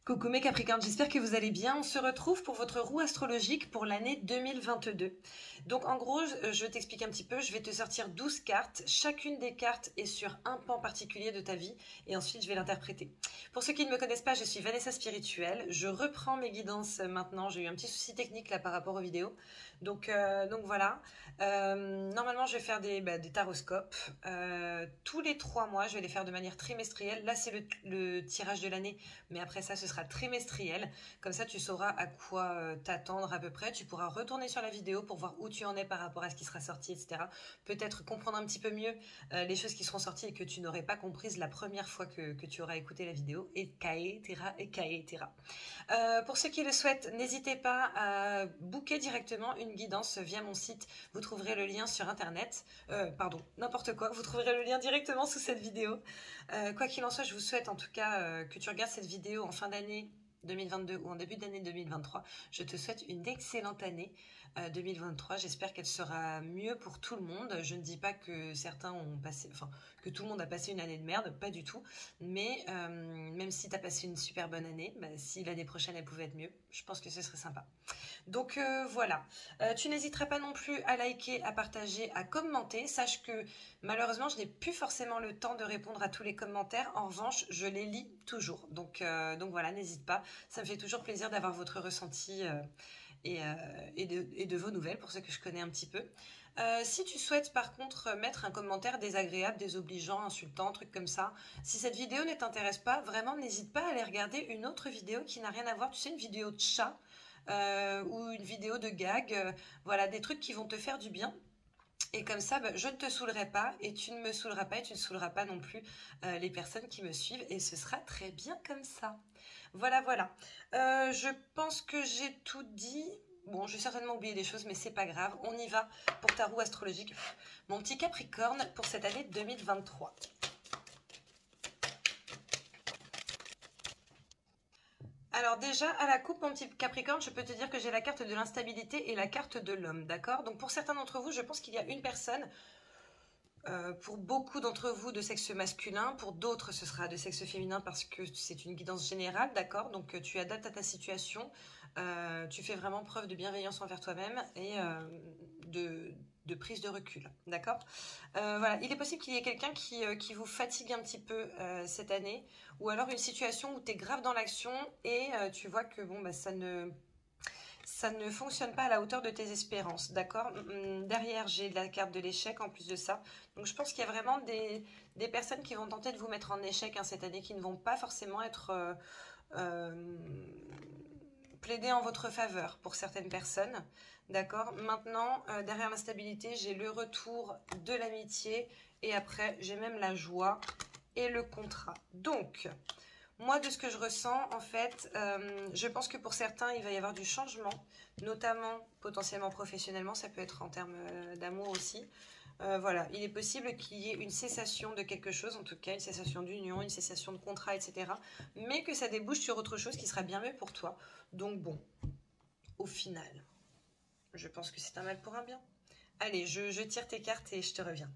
Coucou mes Capricornes, j'espère que vous allez bien. On se retrouve pour votre roue astrologique pour l'année 2022. Donc en gros, je t'explique un petit peu, je vais te sortir 12 cartes. Chacune des cartes est sur un pan particulier de ta vie et ensuite je vais l'interpréter. Pour ceux qui ne me connaissent pas, je suis Vanessa Spirituelle. Je reprends mes guidances maintenant. J'ai eu un petit souci technique là par rapport aux vidéos. Donc voilà. Normalement, je vais faire des taroscopes. Tous les 3 mois, je vais les faire de manière trimestrielle. Là, c'est le tirage de l'année, mais après ça, ce sera trimestriel. Comme ça, tu sauras à quoi t'attendre à peu près. Tu pourras retourner sur la vidéo pour voir où tu en es par rapport à ce qui sera sorti, etc. Peut-être comprendre un petit peu mieux les choses qui seront sorties et que tu n'aurais pas comprises la première fois que tu auras écouté la vidéo. Et etc. Pour ceux qui le souhaitent, n'hésitez pas à booker directement une guidance via mon site. Vous trouverez le lien sur internet. Pardon, n'importe quoi. Vous trouverez le lien directement sous cette vidéo. Quoi qu'il en soit, je vous souhaite en tout cas que tu regardes cette vidéo en fin d'année 2022 ou en début d'année 2023. Je te souhaite une excellente année 2023. J'espère qu'elle sera mieux pour tout le monde. Je ne dis pas que certains ont passé, enfin, que tout le monde a passé une année de merde, pas du tout. Mais même si tu as passé une super bonne année, si l'année prochaine elle pouvait être mieux, je pense que ce serait sympa. Donc voilà. Tu n'hésiteras pas non plus à liker, à partager, à commenter. Sache que malheureusement, je n'ai plus forcément le temps de répondre à tous les commentaires. En revanche, je les lis toujours. Donc voilà, n'hésite pas. Ça me fait toujours plaisir d'avoir votre ressenti et de vos nouvelles pour ceux que je connais un petit peu. Si tu souhaites par contre mettre un commentaire désagréable, désobligeant, insultant, truc comme ça, si cette vidéo ne t'intéresse pas, vraiment n'hésite pas à aller regarder une autre vidéo qui n'a rien à voir, tu sais, une vidéo de chat ou une vidéo de gag, voilà, des trucs qui vont te faire du bien. Et comme ça, je ne te saoulerai pas et tu ne me saouleras pas et tu ne saouleras pas non plus les personnes qui me suivent et ce sera très bien comme ça. Voilà, voilà. Je pense que j'ai tout dit. Bon, j'ai certainement oublié des choses, mais c'est pas grave. On y va pour ta roue astrologique. Mon petit Capricorne pour cette année 2023. Alors déjà, à la coupe, mon petit Capricorne, je peux te dire que j'ai la carte de l'instabilité et la carte de l'homme, d'accord? Donc pour certains d'entre vous, je pense qu'il y a une personne, pour beaucoup d'entre vous, de sexe masculin, pour d'autres, ce sera de sexe féminin parce que c'est une guidance générale, d'accord? Donc tu adaptes à ta situation, tu fais vraiment preuve de bienveillance envers toi-même et de, de prise de recul, d'accord? Voilà, il est possible qu'il y ait quelqu'un qui vous fatigue un petit peu cette année, ou alors une situation où tu es grave dans l'action et tu vois que bon, ça ne fonctionne pas à la hauteur de tes espérances, d'accord? Derrière, j'ai la carte de l'échec en plus de ça. Donc je pense qu'il y a vraiment des personnes qui vont tenter de vous mettre en échec cette année, qui ne vont pas forcément être euh, plaider en votre faveur pour certaines personnes. D'accord? Maintenant, derrière l'instabilité, j'ai le retour de l'amitié et après, j'ai même la joie et le contrat. Donc, moi, de ce que je ressens, en fait, je pense que pour certains, il va y avoir du changement, notamment potentiellement professionnellement, ça peut être en termes d'amour aussi. Voilà, il est possible qu'il y ait une cessation de quelque chose, en tout cas une cessation d'union, une cessation de contrat, etc. Mais que ça débouche sur autre chose qui sera bien mieux pour toi. Donc bon, au final, je pense que c'est un mal pour un bien. Allez, je tire tes cartes et je te reviens.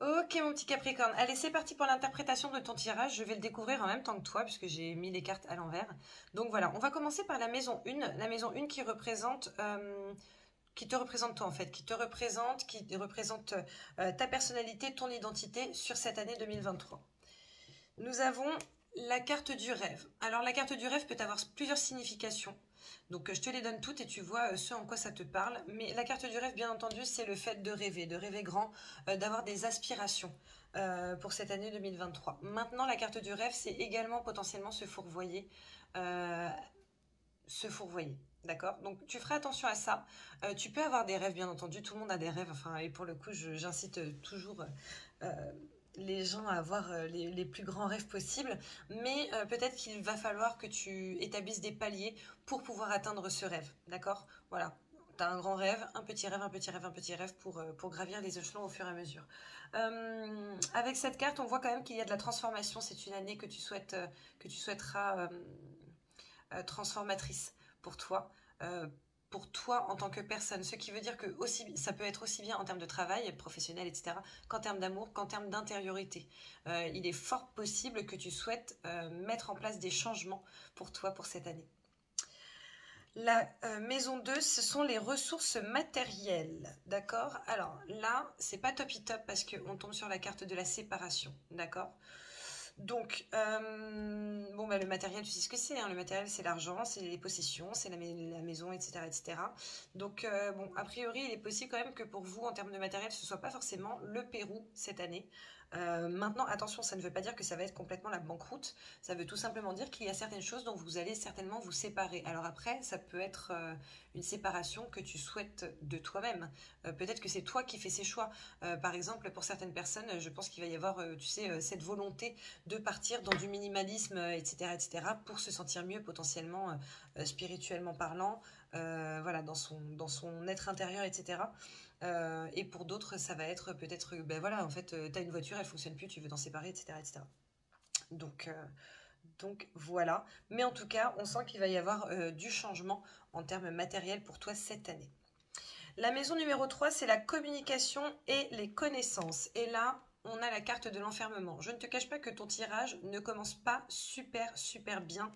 Ok mon petit Capricorne, allez c'est parti pour l'interprétation de ton tirage, je vais le découvrir en même temps que toi puisque j'ai mis les cartes à l'envers. Donc voilà, on va commencer par la maison 1, la maison 1 qui te représente toi en fait, qui représente ta personnalité, ton identité sur cette année 2023. Nous avons la carte du rêve. Alors la carte du rêve peut avoir plusieurs significations. Donc je te les donne toutes et tu vois ce en quoi ça te parle. Mais la carte du rêve, bien entendu, c'est le fait de rêver grand, d'avoir des aspirations pour cette année 2023. Maintenant, la carte du rêve, c'est également potentiellement se fourvoyer. euh, se fourvoyer. D'accord? Donc tu feras attention à ça. Tu peux avoir des rêves, bien entendu. Tout le monde a des rêves. Enfin, et pour le coup, j'incite toujours les gens à avoir les plus grands rêves possibles. Mais peut-être qu'il va falloir que tu établisses des paliers pour pouvoir atteindre ce rêve. D'accord? Voilà. Tu as un grand rêve, un petit rêve, un petit rêve, un petit rêve pour gravir les échelons au fur et à mesure. Avec cette carte, on voit quand même qu'il y a de la transformation. C'est une année que tu souhaites, que tu souhaiteras transformatrice pour toi en tant que personne. Ce qui veut dire que ça peut être aussi bien en termes de travail, professionnel, etc., qu'en termes d'amour, qu'en termes d'intériorité. Il est fort possible que tu souhaites mettre en place des changements pour toi pour cette année. La maison 2, ce sont les ressources matérielles, d'accord? Alors là, c'est pas top parce qu'on tombe sur la carte de la séparation, d'accord? Donc, bon, bah, le matériel, tu sais ce que c'est, hein. Le matériel, c'est l'argent, c'est les possessions, c'est la maison, etc., etc. Donc, bon, a priori, il est possible quand même que pour vous, en termes de matériel, ce soit pas forcément le Pérou cette année. Maintenant, attention, ça ne veut pas dire que ça va être complètement la banqueroute. Ça veut tout simplement dire qu'il y a certaines choses dont vous allez certainement vous séparer. Alors après, ça peut être une séparation que tu souhaites de toi-même. Peut-être que c'est toi qui fais ces choix. Par exemple, pour certaines personnes, je pense qu'il va y avoir, tu sais, cette volonté de partir dans du minimalisme, etc., etc., pour se sentir mieux potentiellement, spirituellement parlant, voilà, dans son être intérieur, etc. Et pour d'autres, ça va être peut-être, ben voilà, en fait, tu as une voiture, elle fonctionne plus, tu veux t'en séparer, etc., etc. Donc voilà. Mais en tout cas, on sent qu'il va y avoir du changement en termes matériels pour toi cette année. La maison numéro 3, c'est la communication et les connaissances. Et là, on a la carte de l'enfermement. Je ne te cache pas que ton tirage ne commence pas super bien,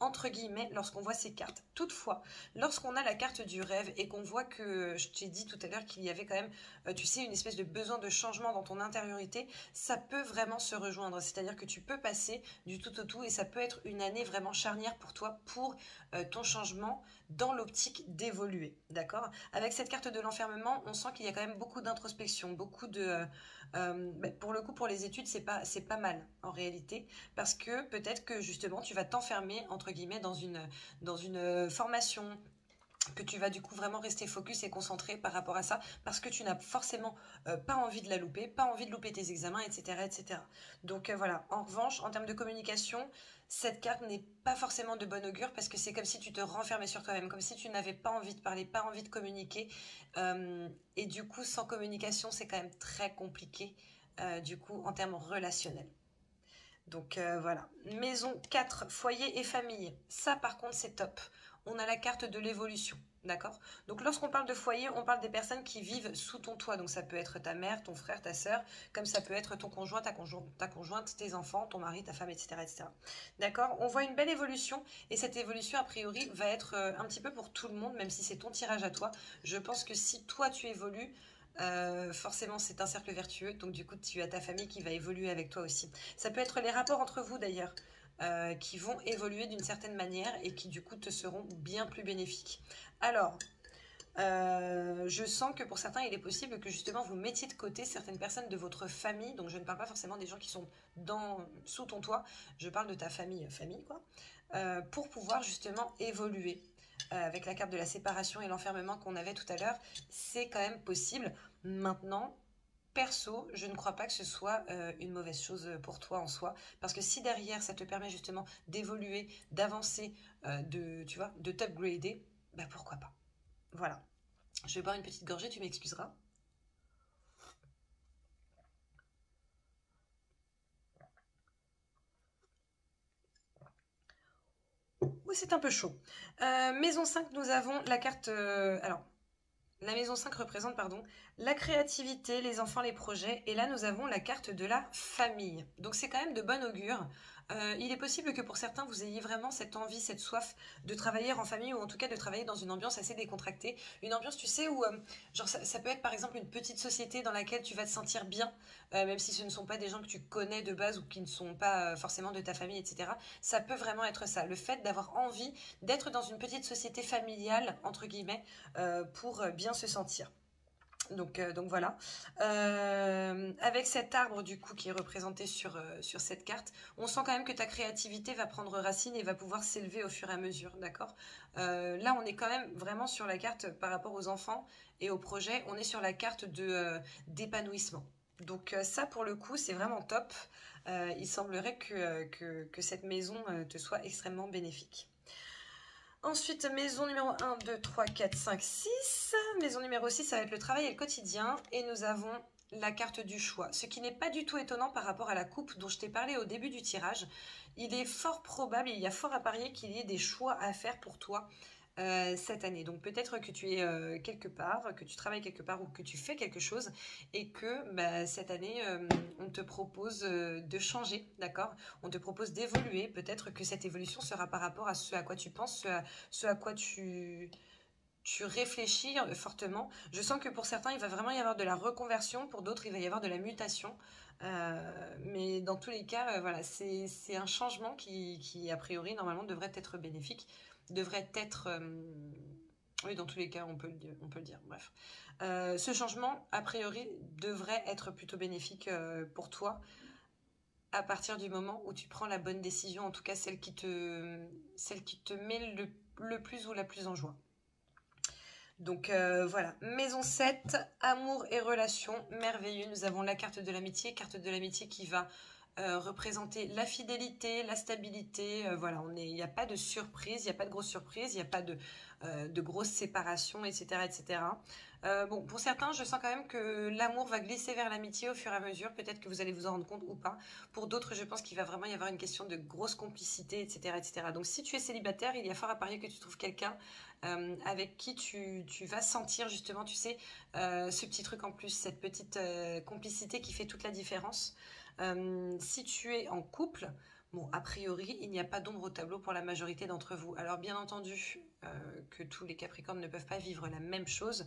entre guillemets, lorsqu'on voit ces cartes. Toutefois, lorsqu'on a la carte du rêve et qu'on voit que, je t'ai dit tout à l'heure qu'il y avait quand même, tu sais, une espèce de besoin de changement dans ton intériorité, ça peut vraiment se rejoindre. C'est-à-dire que tu peux passer du tout au tout et ça peut être une année vraiment charnière pour toi, pour ton changement dans l'optique d'évoluer, d'accord? Avec cette carte de l'enfermement, on sent qu'il y a quand même beaucoup d'introspection, beaucoup de... pour le coup, pour les études, c'est pas mal en réalité, parce que peut-être que justement, tu vas t'enfermer, entre guillemets, dans une formation, que tu vas du coup vraiment rester focus et concentré par rapport à ça, parce que tu n'as forcément pas envie de la louper, pas envie de louper tes examens, etc. etc. Donc voilà, en revanche, en termes de communication, cette carte n'est pas forcément de bon augure, parce que c'est comme si tu te renfermais sur toi-même, comme si tu n'avais pas envie de parler, pas envie de communiquer, et du coup, sans communication, c'est quand même très compliqué, du coup, en termes relationnels. Donc voilà. Maison 4, foyer et famille. Ça par contre c'est top. On a la carte de l'évolution. D'accord? Donc lorsqu'on parle de foyer, on parle des personnes qui vivent sous ton toit. Donc ça peut être ta mère, ton frère, ta soeur, comme ça peut être ton conjoint, ta conjointe, tes enfants, ton mari, ta femme, etc. etc. D'accord? On voit une belle évolution et cette évolution a priori va être un petit peu pour tout le monde, même si c'est ton tirage à toi. Je pense que si toi tu évolues, forcément c'est un cercle vertueux, donc du coup tu as ta famille qui va évoluer avec toi aussi. Ça peut être les rapports entre vous d'ailleurs, qui vont évoluer d'une certaine manière et qui du coup te seront bien plus bénéfiques. Alors, je sens que pour certains il est possible que justement vous mettiez de côté certaines personnes de votre famille, donc je ne parle pas forcément des gens qui sont sous ton toit, je parle de ta famille quoi, pour pouvoir justement évoluer. Avec la carte de la séparation et l'enfermement qu'on avait tout à l'heure, c'est quand même possible. Maintenant, perso, je ne crois pas que ce soit une mauvaise chose pour toi en soi, parce que si derrière ça te permet justement d'évoluer, d'avancer, tu vois, de t'upgrader, bah pourquoi pas. Voilà. Je vais boire une petite gorgée, tu m'excuseras. Oui, c'est un peu chaud. Maison 5, nous avons la carte... alors, la maison 5 représente, pardon, la créativité, les enfants, les projets. Et là, nous avons la carte de la famille. Donc, c'est quand même de bon augure. Il est possible que pour certains, vous ayez vraiment cette envie, cette soif de travailler en famille ou en tout cas de travailler dans une ambiance assez décontractée. Une ambiance, tu sais, où genre ça peut être par exemple une petite société dans laquelle tu vas te sentir bien, même si ce ne sont pas des gens que tu connais de base ou qui ne sont pas forcément de ta famille, etc. Ça peut vraiment être ça. Le fait d'avoir envie d'être dans une petite société familiale, entre guillemets, pour bien se sentir. Donc voilà. Avec cet arbre du coup qui est représenté sur cette carte, on sent quand même que ta créativité va prendre racine et va pouvoir s'élever au fur et à mesure, d'accord? Là, on est quand même vraiment sur la carte par rapport aux enfants et aux projets, on est sur la carte d'épanouissement. Donc ça, pour le coup, c'est vraiment top. Il semblerait que cette maison te soit extrêmement bénéfique. Ensuite, maison numéro 1, 2, 3, 4, 5, 6. Maison numéro 6, ça va être le travail et le quotidien. Et nous avons la carte du choix, ce qui n'est pas du tout étonnant par rapport à la coupe dont je t'ai parlé au début du tirage. Il est fort probable, il y a fort à parier qu'il y ait des choix à faire pour toi cette année. Donc peut-être que tu es quelque part, que tu travailles quelque part ou que tu fais quelque chose et que bah, cette année, on te propose de changer, d'accord? On te propose d'évoluer. Peut-être que cette évolution sera par rapport à ce à quoi tu penses, ce à quoi tu réfléchis fortement. Je sens que pour certains, il va vraiment y avoir de la reconversion, pour d'autres, il va y avoir de la mutation. Mais dans tous les cas, voilà, c'est un changement qui, a priori, normalement, devrait être bénéfique, devrait être... oui, dans tous les cas, on peut le dire. Bref. Ce changement, a priori, devrait être plutôt bénéfique pour toi à partir du moment où tu prends la bonne décision, en tout cas celle qui te met le plus ou la plus en joie. Donc voilà, maison 7, amour et relations, merveilleux. Nous avons la carte de l'amitié qui va représenter la fidélité, la stabilité. Voilà, il n'y a pas de surprise, il n'y a pas de grosse surprise, il n'y a pas de grosse séparation, etc. etc. Bon, pour certains, je sens quand même que l'amour va glisser vers l'amitié au fur et à mesure. Peut-être que vous allez vous en rendre compte ou pas. Pour d'autres, je pense qu'il va vraiment y avoir une question de grosse complicité, etc. etc. Donc si tu es célibataire, il y a fort à parier que tu trouves quelqu'un avec qui tu vas sentir justement, tu sais, ce petit truc en plus, cette petite complicité qui fait toute la différence. Si tu es en couple, bon, a priori, il n'y a pas d'ombre au tableau pour la majorité d'entre vous. Alors bien entendu que tous les Capricornes ne peuvent pas vivre la même chose.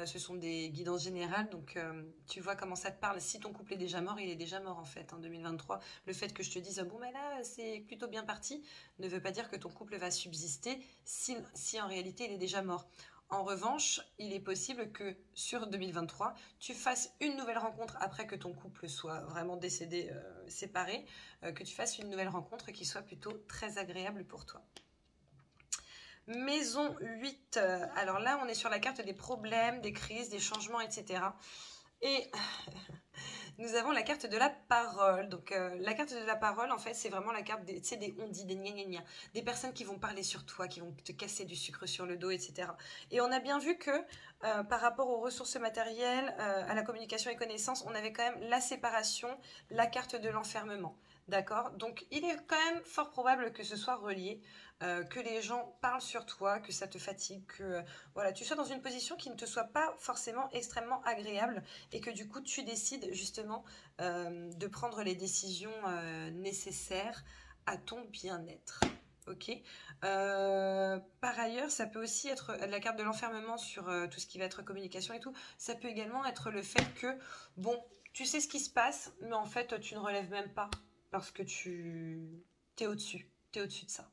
Ce sont des guidances générales, donc tu vois comment ça te parle. Si ton couple est déjà mort, il est déjà mort en fait, en 2023. Le fait que je te dise, bon, mais là, c'est plutôt bien parti, ne veut pas dire que ton couple va subsister si en réalité il est déjà mort. En revanche, il est possible que sur 2023, tu fasses une nouvelle rencontre après que ton couple soit vraiment décédé, séparé, que tu fasses une nouvelle rencontre qui soit plutôt très agréable pour toi. Maison 8, alors là on est sur la carte des problèmes, des crises, des changements, etc. Et nous avons la carte de la parole. Donc la carte de la parole, en fait, c'est vraiment la carte des on-dit, des gna des personnes qui vont parler sur toi, qui vont te casser du sucre sur le dos, etc. Et on a bien vu que par rapport aux ressources matérielles, à la communication et connaissances, on avait quand même la séparation, la carte de l'enfermement. D'accord? Donc il est quand même fort probable que ce soit relié, que les gens parlent sur toi, que ça te fatigue, que voilà, tu sois dans une position qui ne te soit pas forcément extrêmement agréable et que du coup tu décides justement de prendre les décisions nécessaires à ton bien-être. Ok. Par ailleurs, ça peut aussi être la carte de l'enfermement sur tout ce qui va être communication et tout. Ça peut également être le fait que, bon, tu sais ce qui se passe, mais en fait, tu ne relèves même pas parce que t'es au-dessus. T'es au-dessus de ça.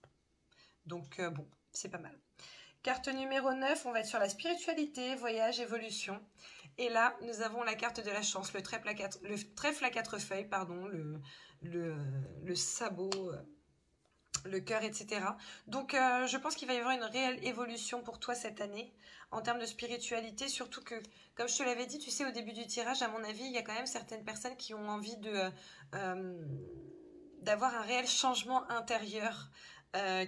Donc, bon, c'est pas mal. Carte numéro 9, on va être sur la spiritualité, voyage, évolution. Et là, nous avons la carte de la chance, le trèfle à quatre feuilles, pardon, le sabot, le cœur, etc. Donc, je pense qu'il va y avoir une réelle évolution pour toi cette année en termes de spiritualité, surtout que, comme je te l'avais dit, tu sais, au début du tirage, à mon avis, il y a quand même certaines personnes qui ont envie d'avoir un réel changement intérieur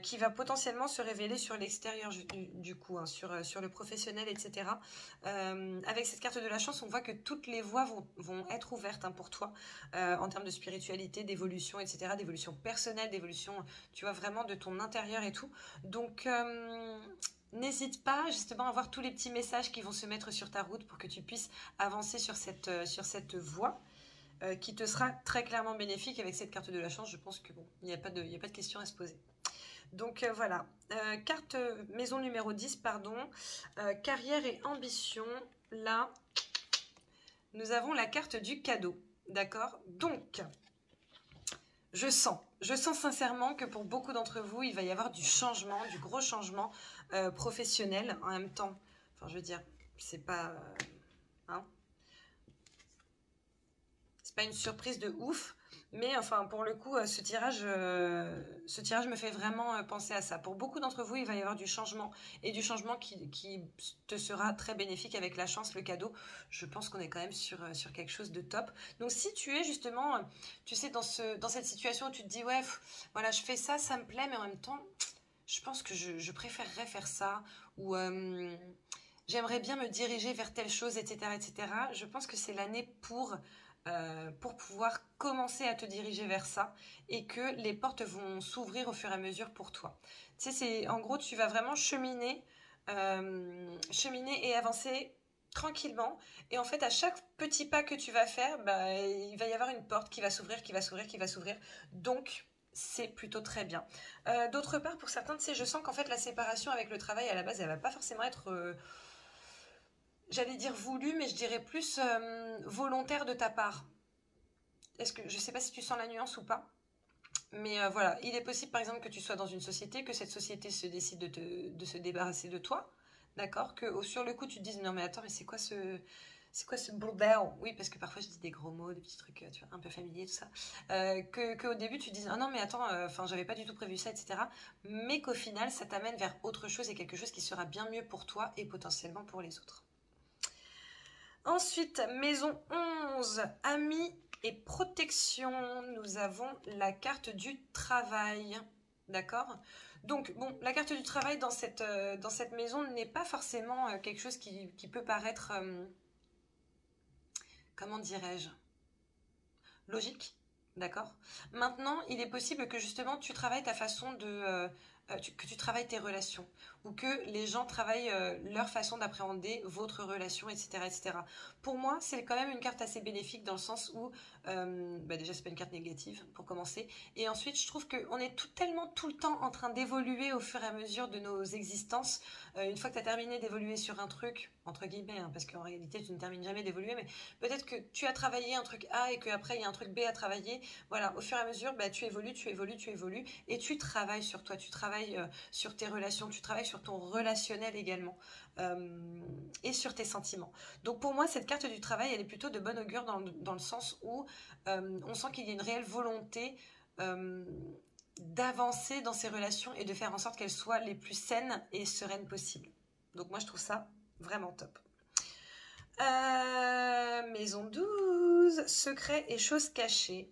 qui va potentiellement se révéler sur l'extérieur du coup, hein, sur le professionnel, etc. Avec cette carte de la chance, on voit que toutes les voies vont être ouvertes hein, pour toi en termes de spiritualité, d'évolution, etc., d'évolution personnelle, d'évolution, tu vois, vraiment de ton intérieur et tout. Donc, n'hésite pas justement à voir tous les petits messages qui vont se mettre sur ta route pour que tu puisses avancer sur cette voie. Qui te sera très clairement bénéfique avec cette carte de la chance. Je pense que bon, il n'y a pas de question à se poser. Donc voilà, carte maison numéro 10, pardon, carrière et ambition. Là, nous avons la carte du cadeau, d'accord? Donc, je sens sincèrement que pour beaucoup d'entre vous, il va y avoir du changement, du gros changement professionnel en même temps. Enfin, je veux dire, c'est pas... hein, c'est pas une surprise de ouf, mais enfin pour le coup ce tirage me fait vraiment penser à ça. Pour beaucoup d'entre vous, il va y avoir du changement et du changement qui te sera très bénéfique avec la chance, le cadeau. Je pense qu'on est quand même sur quelque chose de top. Donc si tu es justement, tu sais, dans cette situation où tu te dis ouais, voilà, je fais ça, ça me plaît, mais en même temps, je pense que je préférerais faire ça ou j'aimerais bien me diriger vers telle chose, etc., etc. Je pense que c'est l'année pour pouvoir commencer à te diriger vers ça et que les portes vont s'ouvrir au fur et à mesure pour toi. Tu sais, en gros, tu vas vraiment cheminer et avancer tranquillement. Et en fait, à chaque petit pas que tu vas faire, bah, il va y avoir une porte qui va s'ouvrir, qui va s'ouvrir, qui va s'ouvrir. Donc, c'est plutôt très bien. D'autre part, pour certains, tu sais, je sens qu'en fait, la séparation avec le travail, à la base, elle va pas forcément être, j'allais dire voulue, mais je dirais plus volontaire de ta part. Je sais pas si tu sens la nuance ou pas, mais voilà, il est possible par exemple que tu sois dans une société, que cette société se décide de se débarrasser de toi, d'accord? Que sur le coup tu te dises non mais attends mais c'est quoi ce bordel? Oui parce que parfois je dis des gros mots, des petits trucs tu vois, un peu familiers tout ça. Que au début tu te dises ah non mais attends, enfin j'avais pas du tout prévu ça etc. Mais qu'au final ça t'amène vers autre chose et quelque chose qui sera bien mieux pour toi et potentiellement pour les autres. Ensuite, maison 11, amis et protection. Nous avons la carte du travail. D'accord. Donc, bon, la carte du travail dans cette maison n'est pas forcément quelque chose qui peut paraître, comment dirais-je, logique. D'accord. Maintenant, il est possible que justement tu travailles ta façon que tu travailles tes relations ou que les gens travaillent leur façon d'appréhender votre relation, etc., etc. Pour moi, c'est quand même une carte assez bénéfique dans le sens où, bah déjà, c'est pas une carte négative pour commencer. Et ensuite, je trouve qu'on est tellement tout le temps en train d'évoluer au fur et à mesure de nos existences. Une fois que tu as terminé d'évoluer sur un truc, entre guillemets, hein, parce qu'en réalité, tu ne termines jamais d'évoluer, mais peut-être que tu as travaillé un truc A et qu'après, il y a un truc B à travailler. Voilà, au fur et à mesure, bah, tu évolues, tu évolues, tu évolues et tu travailles sur toi, tu travailles sur tes relations, tu travailles sur ton relationnel également et sur tes sentiments. Donc pour moi, cette carte du travail, elle est plutôt de bon augure dans le sens où on sent qu'il y a une réelle volonté euh, d'avancer dans ces relations et de faire en sorte qu'elles soient les plus saines et sereines possibles. Donc moi, je trouve ça vraiment top. Maison 12, secrets et choses cachées.